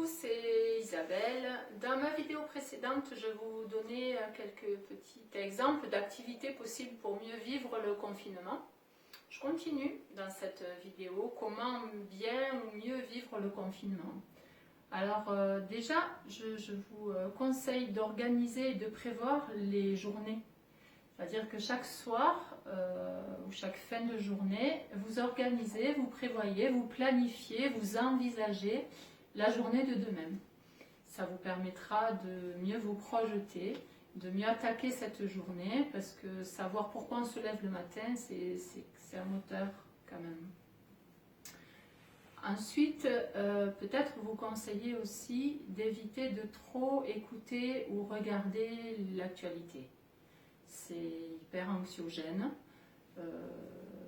c'est Isabelle. Dans ma vidéo précédente, je vous donnais quelques petits exemples d'activités possibles pour mieux vivre le confinement. Je continue dans cette vidéo, comment bien ou mieux vivre le confinement. Alors déjà, je vous conseille d'organiser et de prévoir les journées. C'est-à-dire que chaque soir ou chaque fin de journée, vous organisez, vous prévoyez, vous planifiez, vous envisagez la journée de demain. Ça vous permettra de mieux vous projeter, de mieux attaquer cette journée, parce que savoir pourquoi on se lève le matin, c'est un moteur quand même. Ensuite, peut-être vous conseillez aussi d'éviter de trop écouter ou regarder l'actualité. C'est hyper anxiogène.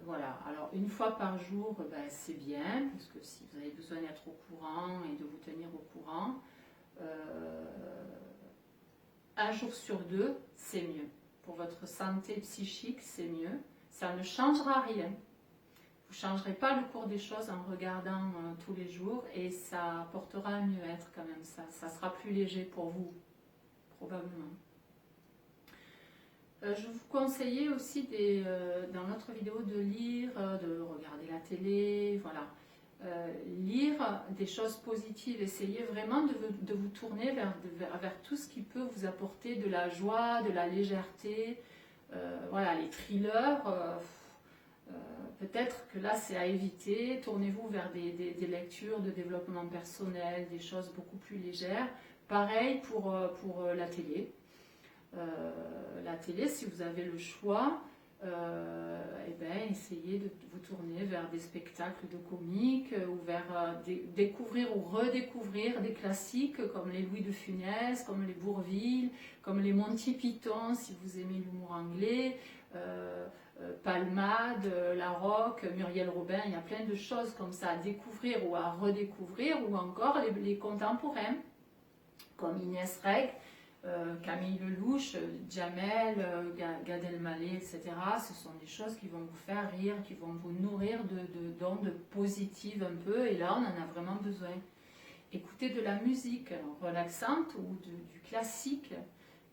Voilà, alors une fois par jour, c'est bien, parce que si vous avez besoin d'être au courant et de vous tenir au courant, un jour sur deux, c'est mieux. Pour votre santé psychique, c'est mieux. Ça ne changera rien. Vous ne changerez pas le cours des choses en regardant tous les jours et ça apportera un mieux-être quand même. Ça sera plus léger pour vous, probablement. Je vous conseillais aussi dans notre vidéo de lire, de regarder la télé, voilà. Lire des choses positives, essayez vraiment de vous tourner vers tout ce qui peut vous apporter de la joie, de la légèreté. Voilà, les thrillers, peut-être que là c'est à éviter. Tournez-vous vers des lectures de développement personnel, des choses beaucoup plus légères. Pareil pour la télé. La télé, si vous avez le choix, essayez de vous tourner vers des spectacles de comiques ou vers découvrir ou redécouvrir des classiques comme les Louis de Funès, comme les Bourvil, comme les Monty Python si vous aimez l'humour anglais, Palmade, Larocque, Muriel Robin, il y a plein de choses comme ça à découvrir ou à redécouvrir, ou encore les contemporains comme Inès Reg, Camille Lelouch, Jamel, Gad Elmaleh, etc. Ce sont des choses qui vont vous faire rire, qui vont vous nourrir d'ondes positives un peu, et là on en a vraiment besoin. Écoutez de la musique relaxante ou du classique,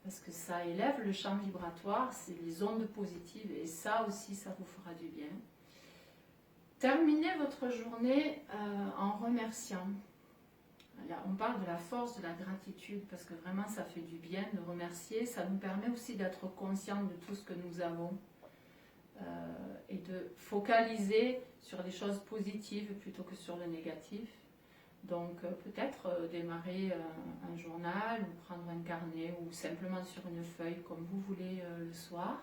parce que ça élève le champ vibratoire, c'est les ondes positives, et ça aussi ça vous fera du bien. Terminez votre journée en remerciant. Là, on parle de la force de la gratitude parce que vraiment ça fait du bien de remercier, ça nous permet aussi d'être conscients de tout ce que nous avons et de focaliser sur les choses positives plutôt que sur le négatif. Donc peut-être démarrer un journal ou prendre un carnet ou simplement sur une feuille comme vous voulez le soir,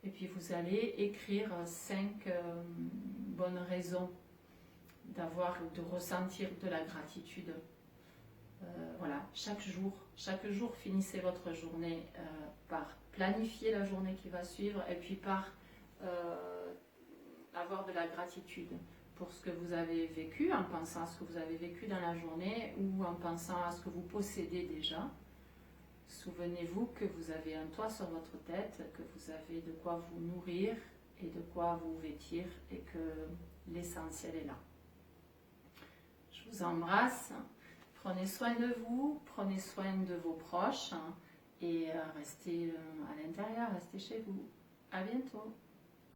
et puis vous allez écrire 5 bonnes raisons de ressentir de la gratitude. Voilà, chaque jour finissez votre journée par planifier la journée qui va suivre et puis par avoir de la gratitude pour ce que vous avez vécu, en pensant à ce que vous avez vécu dans la journée ou en pensant à ce que vous possédez déjà. Souvenez-vous que vous avez un toit sur votre tête, que vous avez de quoi vous nourrir et de quoi vous vêtir et que l'essentiel est là. Je vous embrasse. Prenez soin de vous, prenez soin de vos proches et restez à l'intérieur, restez chez vous. À bientôt.